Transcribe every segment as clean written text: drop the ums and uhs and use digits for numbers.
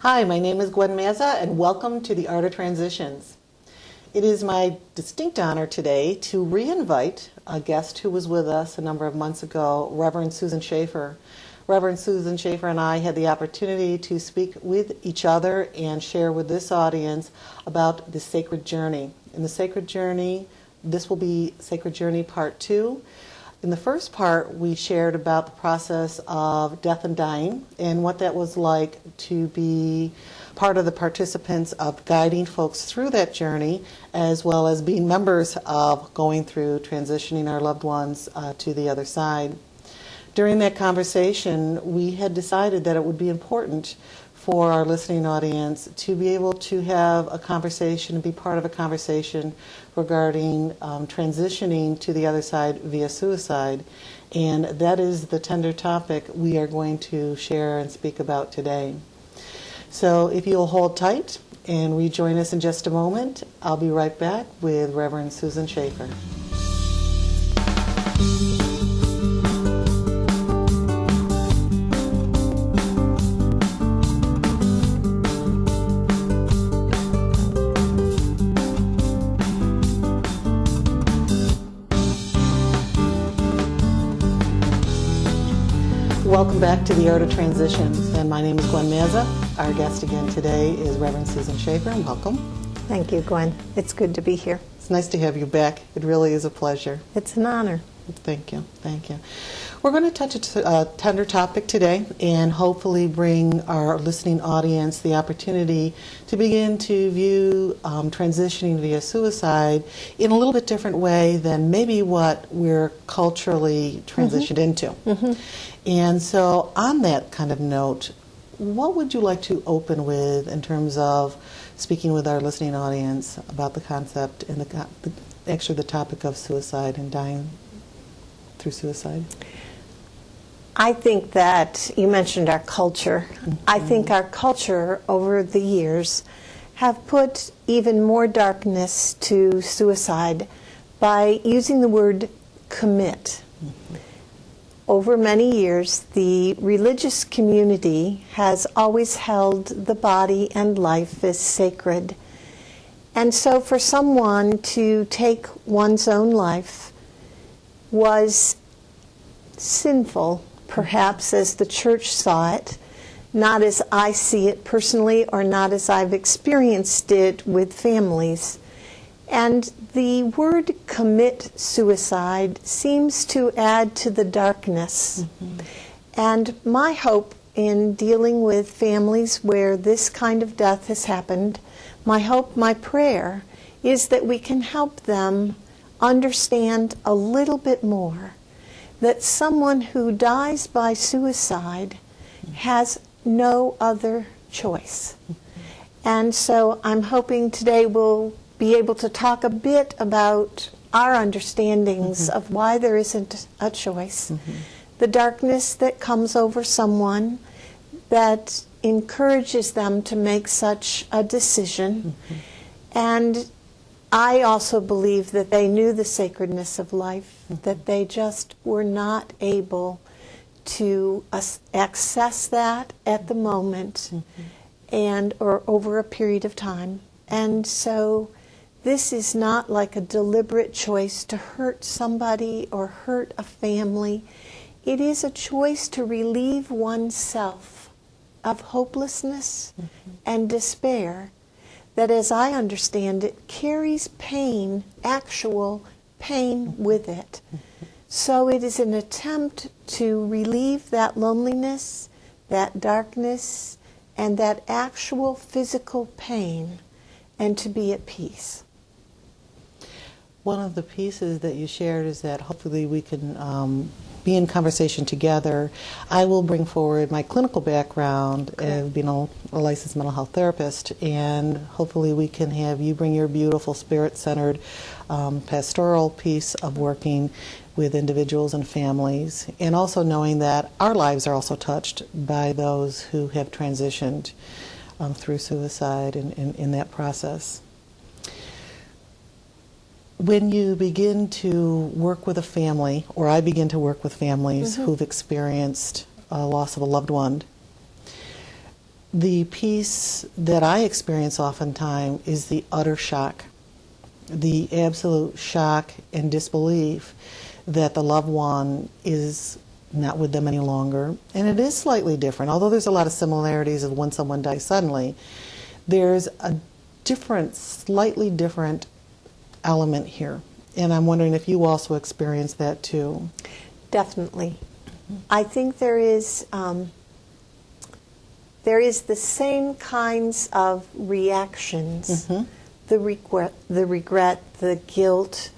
Hi, my name is Gwen Mazza, and welcome to the Art of Transitions. It is my distinct honor today to re-invite a guest who was with us a number of months ago, Reverend Susan Shafer. Reverend Susan Shafer and I had the opportunity to speak with each other and share with this audience about the sacred journey. In the sacred journey, this will be Sacred Journey Part 2. In the first part, we shared about the process of death and dying and what that was like to be part of the participants of guiding folks through that journey, as well as being members of going through transitioning our loved ones to the other side. During that conversation, we had decided that it would be important for our listening audience to be able to have a conversation and be part of a conversation regarding transitioning to the other side via suicide. And that is the tender topic we are going to share and speak about today. So if you'll hold tight and rejoin us in just a moment, I'll be right back with Reverend Susan Shafer. Welcome back to the Art of Transitions, and my name is Gwen Mazza. Our guest again today is Reverend Susan Shafer. Welcome. Thank you, Gwen. It's good to be here. It's nice to have you back. It really is a pleasure. It's an honor. Thank you. Thank you. We're going to touch a tender topic today and hopefully bring our listening audience the opportunity to begin to view transitioning via suicide in a little bit different way than maybe what we're culturally transitioned into. And so on that kind of note, what would you like to open with in terms of speaking with our listening audience about the concept and actually the topic of suicide and dying through suicide? I think that you mentioned our culture. I think our culture over the years have put even more darkness to suicide by using the word commit. Over many years, the religious community has always held the body and life as sacred. And so for someone to take one's own life was sinful, perhaps as the church saw it, not as I see it personally or not as I've experienced it with families. And the word commit suicide seems to add to the darkness. And my hope in dealing with families where this kind of death has happened, my hope, my prayer, is that we can help them understand a little bit more that someone who dies by suicide has no other choice. And so I'm hoping today we'll be able to talk a bit about our understandings of why there isn't a choice, the darkness that comes over someone that encourages them to make such a decision. And I also believe that they knew the sacredness of life, that they just were not able to access that at the moment and or over a period of time. And so this is not like a deliberate choice to hurt somebody or hurt a family. It is a choice to relieve oneself of hopelessness and despair that, as I understand it, carries pain, actual pain with it. So it is an attempt to relieve that loneliness, that darkness, and that actual physical pain, and to be at peace. One of the pieces that you shared is that hopefully we can be in conversation together. I will bring forward my clinical background of being a licensed mental health therapist, and hopefully we can have you bring your beautiful spirit-centered pastoral piece of working with individuals and families, and also knowing that our lives are also touched by those who have transitioned through suicide in that process. When you begin to work with a family, or I begin to work with families who've experienced a loss of a loved one, The piece that I experience oftentimes is the utter shock, the absolute shock and disbelief that the loved one is not with them any longer. And it is slightly different. Although there's a lot of similarities of when someone dies suddenly, there's a different, slightly different element here. And I'm wondering if you also experience that too. Definitely. I think there is the same kinds of reactions, the regret, the guilt,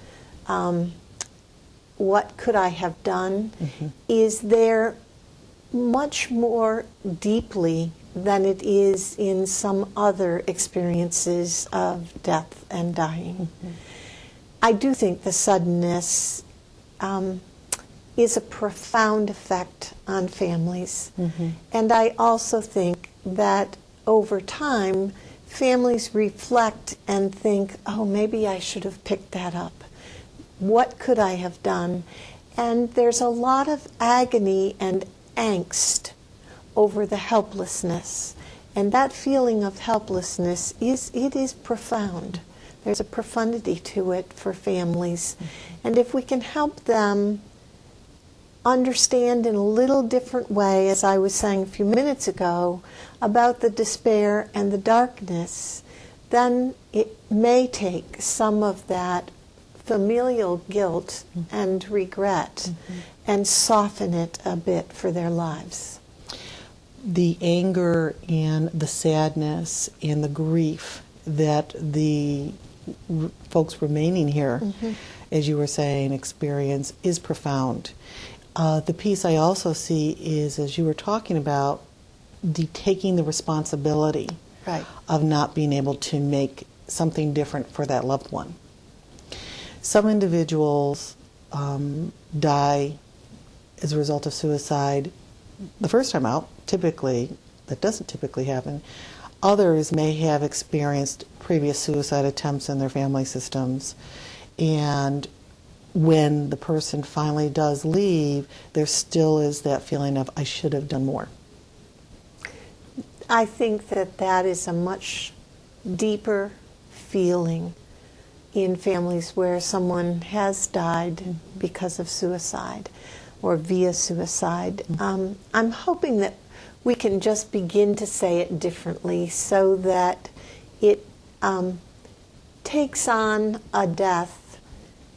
what could I have done, is there much more deeply than it is in some other experiences of death and dying. I do think the suddenness is a profound effect on families. And I also think that over time, families reflect and think, oh, maybe I should have picked that up. What could I have done? And there's a lot of agony and angst over the helplessness. And that feeling of helplessness is profound. There's a profundity to it for families. And if we can help them understand in a little different way, as I was saying a few minutes ago, about the despair and the darkness, then it may take some of that familial guilt and regret and soften it a bit for their lives. The anger and the sadness and the grief that the folks remaining here, as you were saying, experience is profound. The piece I also see is, as you were talking about, taking the responsibility of not being able to make something different for that loved one. Some individuals die as a result of suicide the first time out, typically. That doesn't typically happen. Others may have experienced previous suicide attempts in their family systems, and when the person finally does leave, there still is that feeling of, I should have done more. I think that that is a much deeper feeling in families where someone has died because of suicide or via suicide. I'm hoping that we can just begin to say it differently so that it takes on a death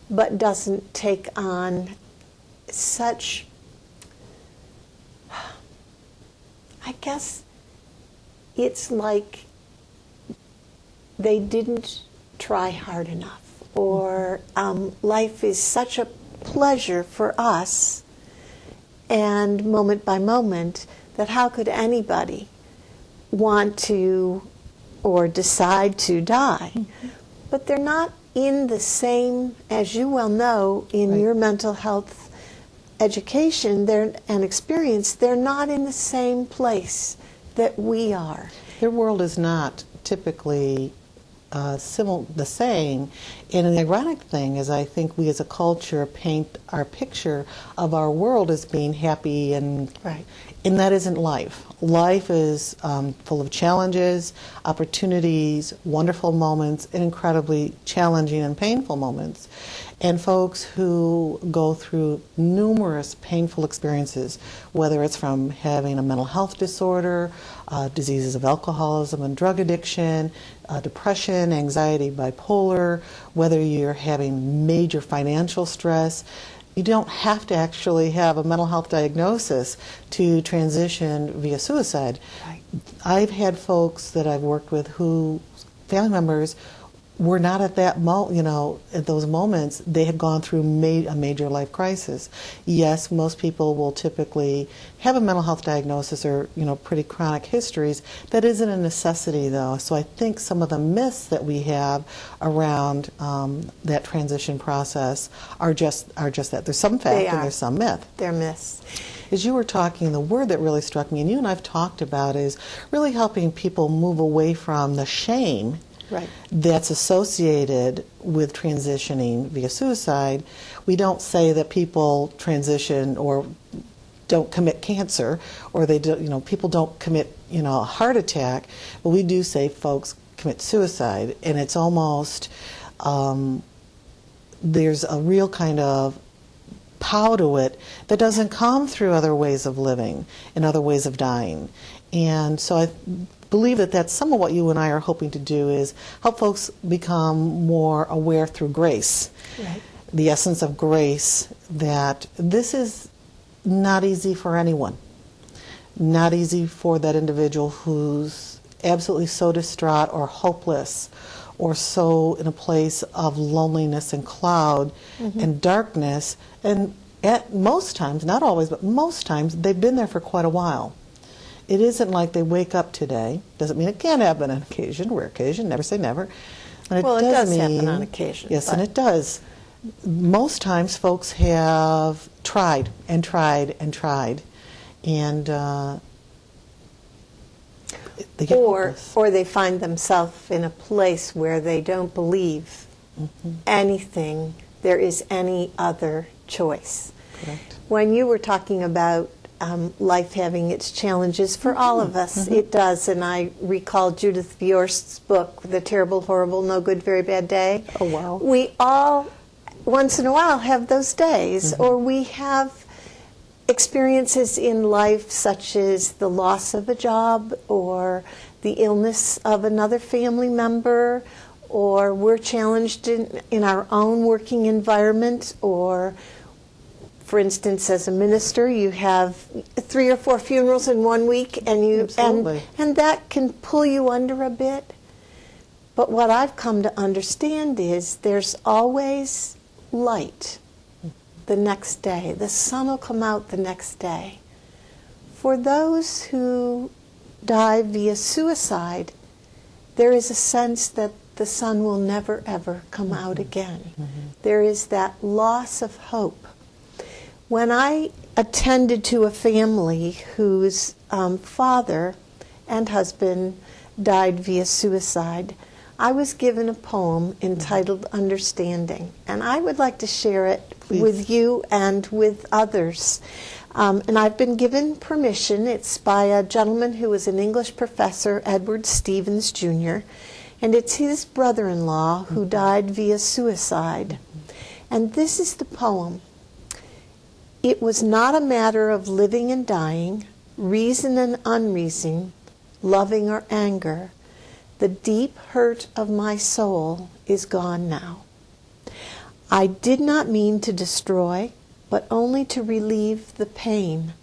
but doesn't take on such, I guess it's like they didn't try hard enough, or life is such a pleasure for us and moment by moment that how could anybody want to or decide to die? But they're not in the same, as you well know, in your mental health education and experience, they're not in the same place that we are. Their world is not typically the same. And the ironic thing is, I think we as a culture paint our picture of our world as being happy, and that isn't life. Life is full of challenges, opportunities, wonderful moments, and incredibly challenging and painful moments. And folks who go through numerous painful experiences, whether it's from having a mental health disorder, diseases of alcoholism and drug addiction, depression, anxiety, bipolar, whether you're having major financial stress, you don't have to actually have a mental health diagnosis to transition via suicide. I've had folks that I've worked with who, family members, were not at that at those moments. They had gone through a major life crisis. Yes, most people will typically have a mental health diagnosis or pretty chronic histories. That isn't a necessity, though. So I think some of the myths that we have around that transition process are just that. There's some fact and there's some myth. They're myths. As you were talking, the word that really struck me, and you and I've talked about, is really helping people move away from the shame that's associated with transitioning via suicide. We don't say that people transition or don't commit cancer, or they do, you know, people don't commit, you know, a heart attack, but we do say folks commit suicide, and it's almost there's a real kind of pow to it that doesn't come through other ways of living and other ways of dying. And so I believe that that's some of what you and I are hoping to do, is help folks become more aware through grace. Right. The essence of grace, that this is not easy for anyone. Not easy for that individual who's absolutely so distraught or hopeless, or so in a place of loneliness and cloud and darkness. And at most times, not always, but most times, they've been there for quite a while. It isn't like they wake up today. Doesn't mean it can't happen on occasion, rare occasion, never say never. And Well, it does mean, happen on occasion. Yes, but and it does. Most times folks have tried and tried and tried, and they get hopeless. Or they find themselves in a place where they don't believe anything, there is any other choice. Correct. When you were talking about life having its challenges, for all of us, it does. And I recall Judith Bjorst's book, The Terrible, Horrible, No Good, Very Bad Day. Oh, wow. We all, once in a while, have those days, or we have experiences in life such as the loss of a job, or the illness of another family member, or we're challenged in our own working environment, or, for instance, as a minister, you have 3 or 4 funerals in 1 week, and and that can pull you under a bit. But what I've come to understand is there's always light the next day. The sun will come out the next day. For those who die via suicide, there is a sense that the sun will never ever come out again. There is that loss of hope. When I attended to a family whose father and husband died via suicide, I was given a poem entitled Understanding, and I would like to share it with you and with others. And I've been given permission. It's by a gentleman who was an English professor, Edward Stevens, Jr., and it's his brother-in-law who died via suicide. And this is the poem. It was not a matter of living and dying, reason and unreason, loving or anger. The deep hurt of my soul is gone now. I did not mean to destroy, but only to relieve the pain.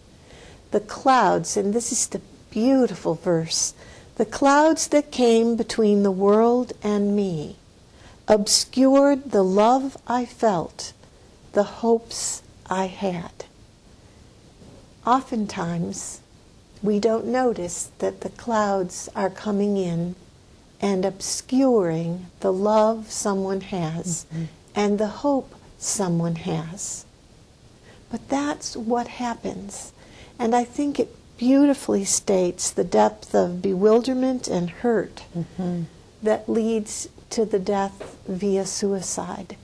The clouds, and this is the beautiful verse, the clouds that came between the world and me obscured the love I felt, the hopes I had. Oftentimes, we don't notice that the clouds are coming in and obscuring the love someone has and the hope someone has. But that's what happens. And I think it beautifully states the depth of bewilderment and hurt that leads to the death via suicide.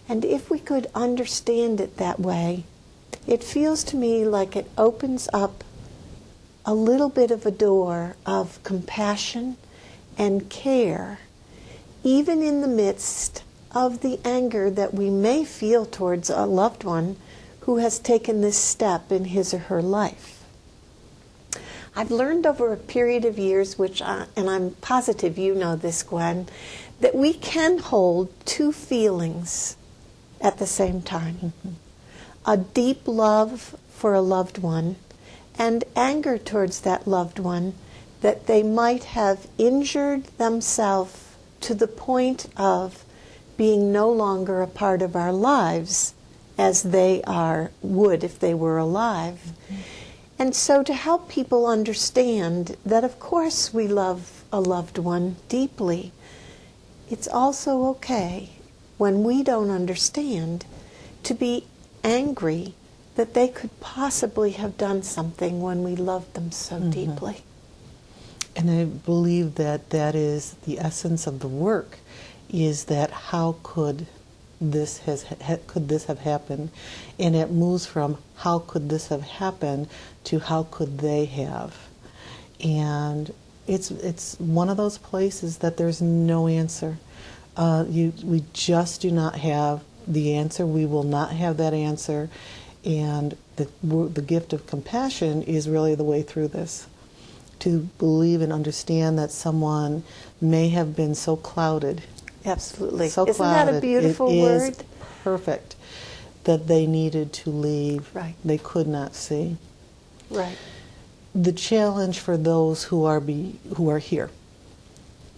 And if we could understand it that way, it feels to me like it opens up a little bit of a door of compassion and care, even in the midst of the anger that we may feel towards a loved one who has taken this step in his or her life. I've learned over a period of years, and I'm positive you know this, Gwen, that we can hold 2 feelings at the same time. A deep love for a loved one and anger towards that loved one that they might have injured themselves to the point of being no longer a part of our lives as they would if they were alive. And so to help people understand that of course we love a loved one deeply, it's also okay when we don't understand to be angry that they could possibly have done something when we loved them so deeply. And I believe that that is the essence of the work, is that how could could this have happened, and it moves from how could this have happened to how could they have, and it's one of those places that there's no answer. We just do not have the answer. We will not have that answer, and the gift of compassion is really the way through this. To believe and understand that someone may have been so clouded. Absolutely. So Isn't clouded, that a beautiful word? Is perfect. That they needed to leave. Right. They could not see. Right. The challenge for those who are here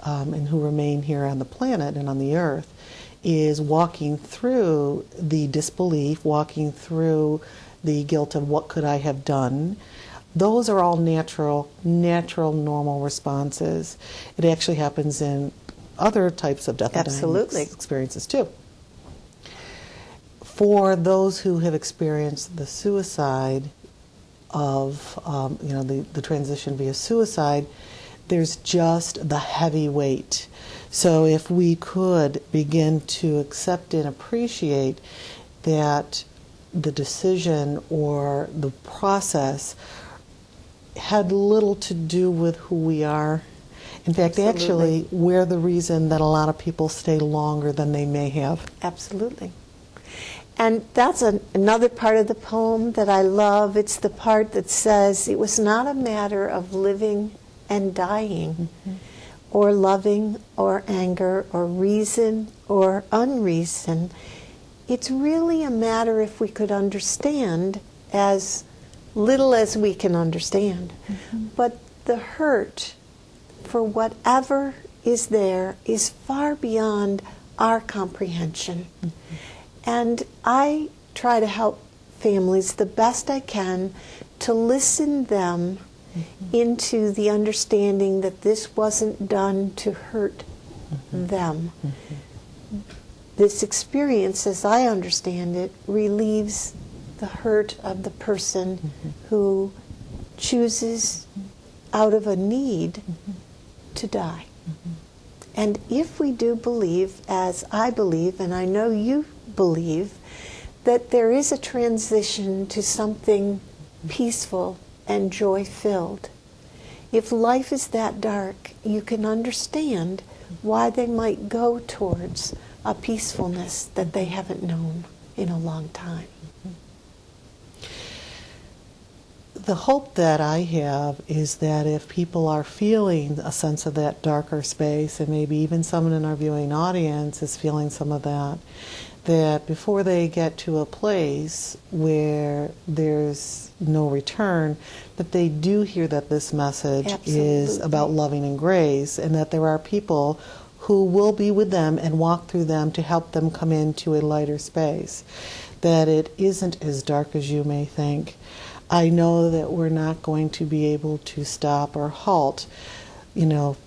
and who remain here on the planet and on the earth is walking through the disbelief, walking through the guilt of what could I have done. Those are all natural, normal responses. It actually happens in other types of death and dying experiences too. For those who have experienced the suicide of, the transition via suicide, there's just the heavy weight. So if we could begin to accept and appreciate that the decision or the process had little to do with who we are. In fact, actually, we're the reason that a lot of people stay longer than they may have. Absolutely. And that's another part of the poem that I love. It's the part that says, it was not a matter of living and dying, or loving or anger or reason or unreason. It's really a matter, if we could understand, as little as we can understand. But the hurt for whatever is there is far beyond our comprehension. And I try to help families the best I can to listen them into the understanding that this wasn't done to hurt them. This experience, as I understand it, relieves the hurt of the person who chooses out of a need to die. And if we do believe, as I believe, and I know you believe, that there is a transition to something peaceful and joy-filled, if life is that dark, you can understand why they might go towards a peacefulness that they haven't known in a long time. The hope that I have is that if people are feeling a sense of that darker space, and maybe even someone in our viewing audience is feeling some of that, that before they get to a place where there's no return, that they do hear that this message is about loving and grace, and that there are people who will be with them and walk through them to help them come into a lighter space, that it isn't as dark as you may think. I know that we're not going to be able to stop or halt,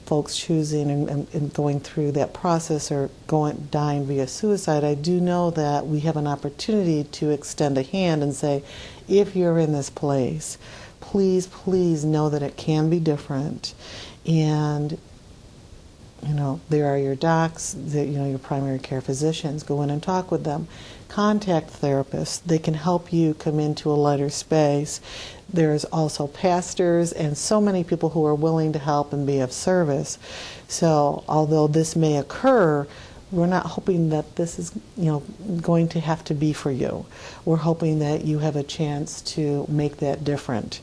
folks choosing and going through that process or dying via suicide. I do know that we have an opportunity to extend a hand and say, if you're in this place, please, please know that it can be different. And there are your docs, your primary care physicians. Go in and talk with them. Contact therapists. They can help you come into a lighter space. There's also pastors and so many people who are willing to help and be of service. So although this may occur, we're not hoping that this is going to have to be for you. We're hoping that you have a chance to make that different.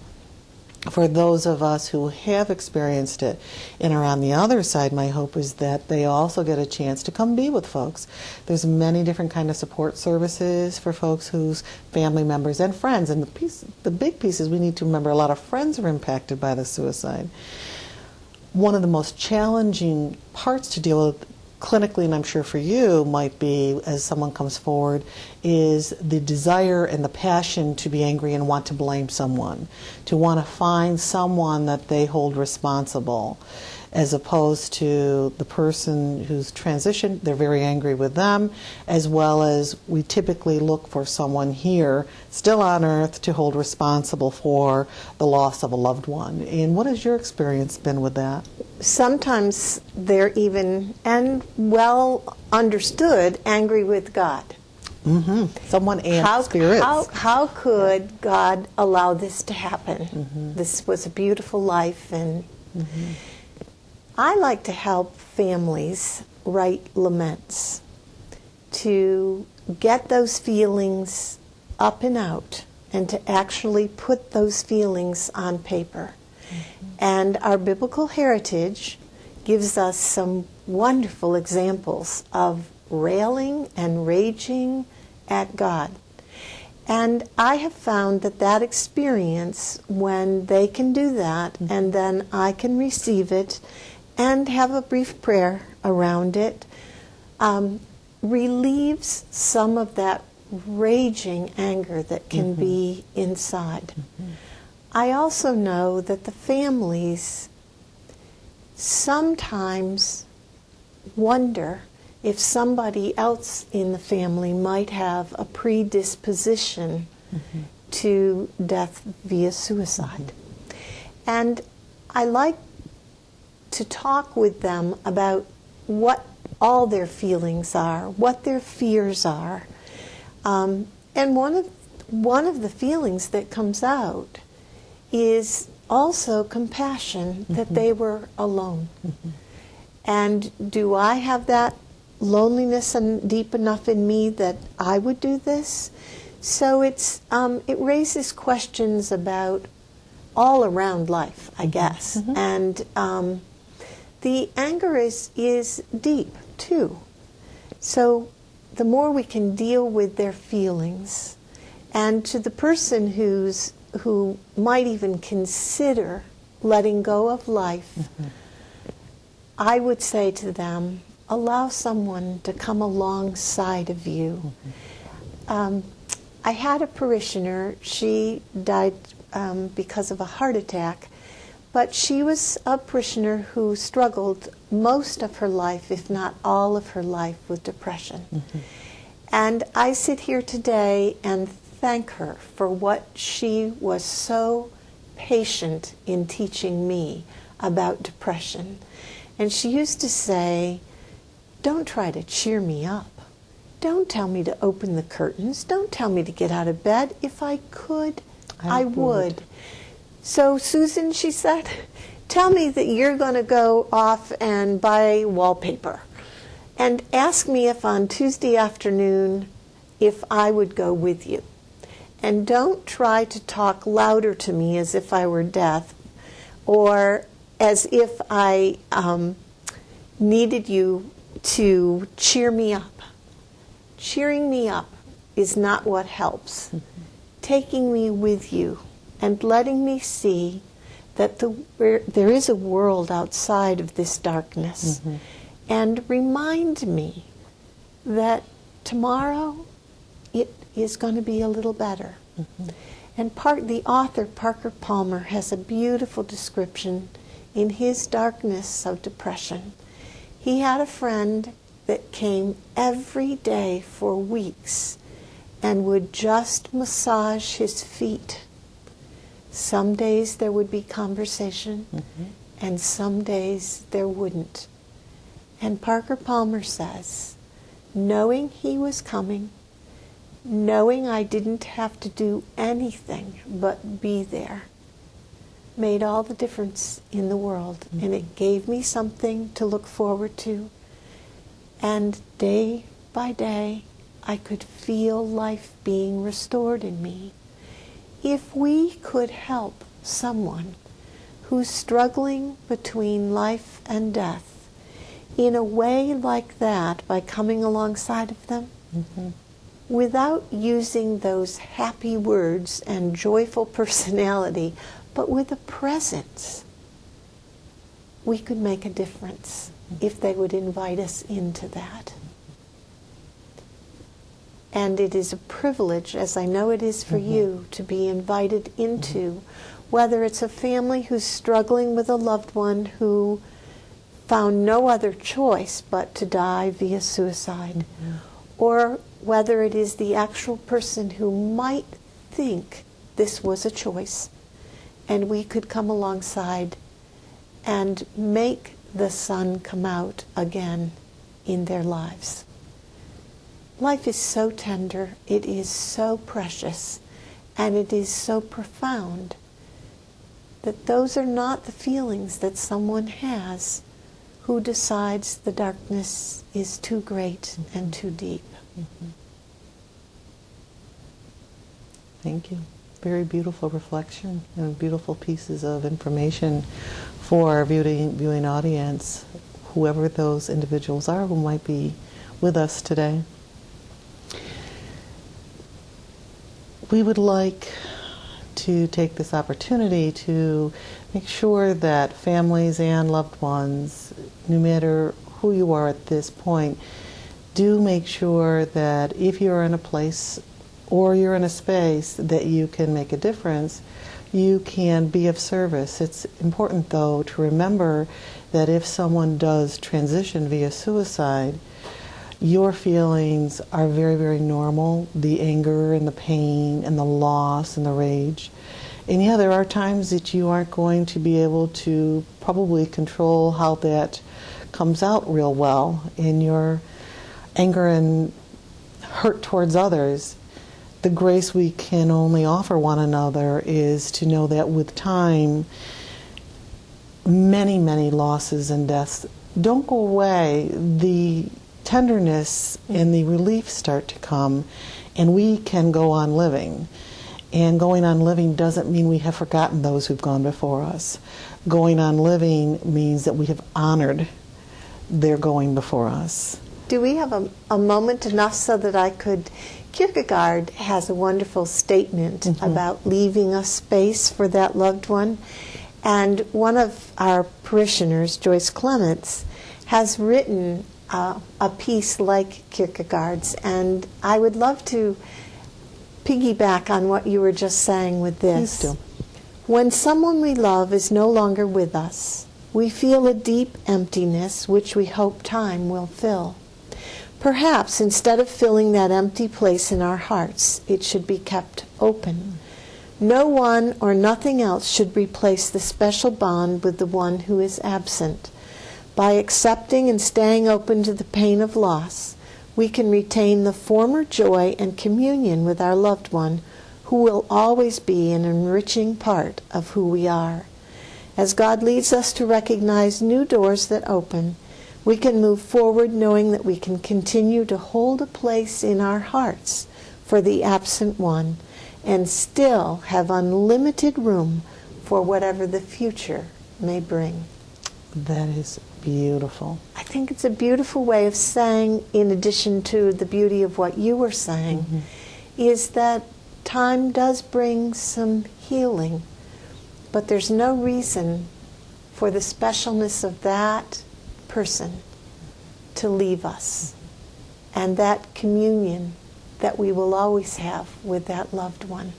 For those of us who have experienced it and are on the other side, my hope is that they also get a chance to come be with folks. There's many different kind of support services for folks whose family members and friends. And the big piece is we need to remember a lot of friends are impacted by the suicide. One of the most challenging parts to deal with clinically, and I'm sure for you, might be, as someone comes forward, is the desire and the passion to be angry and want to blame someone, to want to find someone that they hold responsible. as opposed to the person who's transitioned. They're very angry with them, as well as we typically look for someone here, still on earth, to hold responsible for the loss of a loved one. And what has your experience been with that? Sometimes they're even, and well understood, angry with God. Someone and spirits. How could God allow this to happen? This was a beautiful life, and I like to help families write laments to get those feelings up and out and to actually put those feelings on paper. And our biblical heritage gives us some wonderful examples of railing and raging at God. And I have found that that experience, when they can do that, and then I can receive it and have a brief prayer around it, relieves some of that raging anger that can be inside. I also know that the families sometimes wonder if somebody else in the family might have a predisposition to death via suicide. And I like to talk with them about what all their feelings are, what their fears are. And one of the feelings that comes out is also compassion that they were alone. And do I have that loneliness and deep enough in me that I would do this? So it raises questions about all around life, I guess. And the anger is deep too. So the more we can deal with their feelings, and to the person who might even consider letting go of life, I would say to them, allow someone to come alongside of you. I had a parishioner. She died because of a heart attack, but she was a parishioner who struggled most of her life, if not all of her life, with depression. And I sit here today and thank her for what she was so patient in teaching me about depression. And she used to say, don't try to cheer me up. Don't tell me to open the curtains. Don't tell me to get out of bed. If I could, I would. So, Susan, she said, tell me that you're going to go off and buy wallpaper. And ask me if on Tuesday afternoon, if I would go with you. And don't try to talk louder to me as if I were deaf, or as if I needed you to cheer me up. Cheering me up is not what helps. Taking me with you and letting me see that there is a world outside of this darkness. And remind me that tomorrow it is going to be a little better. And the author, Parker Palmer, has a beautiful description in his darkness of depression. He had a friend that came every day for weeks and would just massage his feet. Some days there would be conversation, and some days there wouldn't. And Parker Palmer says, knowing he was coming, knowing I didn't have to do anything but be there, made all the difference in the world. And it gave me something to look forward to. And day by day, I could feel life being restored in me. If we could help someone who's struggling between life and death in a way like that, by coming alongside of them, without using those happy words and joyful personality, but with a presence, we could make a difference if they would invite us into that. And it is a privilege, as I know it is for you, to be invited into, whether it's a family who's struggling with a loved one who found no other choice but to die via suicide, or whether it is the actual person who might think this was a choice, and we could come alongside and make the sun come out again in their lives. Life is so tender, it is so precious, and it is so profound that those are not the feelings that someone has who decides the darkness is too great and too deep. Thank you. Very beautiful reflection and beautiful pieces of information for our viewing audience, whoever those individuals are who might be with us today. We would like to take this opportunity to make sure that families and loved ones, no matter who you are at this point, do make sure that if you're in a place or you're in a space that you can make a difference, you can be of service. It's important, though, to remember that if someone does transition via suicide, your feelings are very, very normal. The anger and the pain and the loss and the rage. And yeah, there are times that you aren't going to be able to probably control how that comes out real well in your anger and hurt towards others. The grace we can only offer one another is to know that with time, many, many losses and deaths don't go away. The tenderness and the relief start to come, and we can go on living. And going on living doesn't mean we have forgotten those who've gone before us. Going on living means that we have honored their going before us. Do we have a moment enough so that I could... Kierkegaard has a wonderful statement about leaving a space for that loved one. And one of our parishioners, Joyce Clements, has written a piece like Kierkegaard's. And I would love to piggyback on what you were just saying with this. Please do. When someone we love is no longer with us, we feel a deep emptiness which we hope time will fill. Perhaps instead of filling that empty place in our hearts, it should be kept open. No one or nothing else should replace the special bond with the one who is absent. By accepting and staying open to the pain of loss, we can retain the former joy and communion with our loved one, who will always be an enriching part of who we are. As God leads us to recognize new doors that open, we can move forward knowing that we can continue to hold a place in our hearts for the absent one and still have unlimited room for whatever the future may bring. That is beautiful. I think it's a beautiful way of saying, in addition to the beauty of what you were saying, is that time does bring some healing, but there's no reason for the specialness of that person to leave us, and that communion that we will always have with that loved one.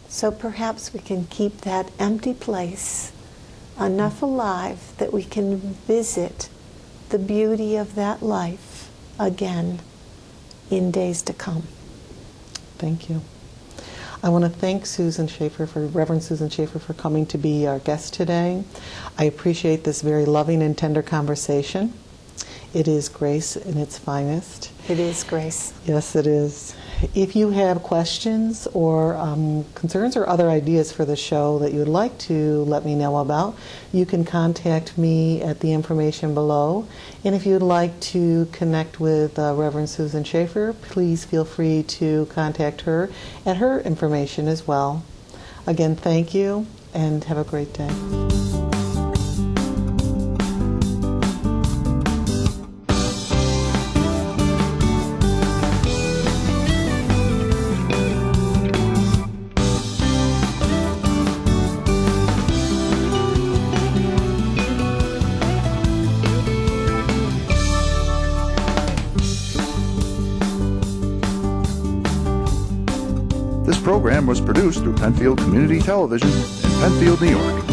So perhaps we can keep that empty place enough alive that we can visit the beauty of that life again in days to come. Thank you. I want to thank Reverend Susan Shafer for coming to be our guest today. I appreciate this very loving and tender conversation. It is grace in its finest. It is grace. Yes, it is. If you have questions or concerns or other ideas for the show that you would like to let me know about, you can contact me at the information below. And if you'd like to connect with Reverend Susan Shafer, please feel free to contact her at her information as well. Again, thank you and have a great day. This program was produced through Penfield Community Television in Penfield, New York.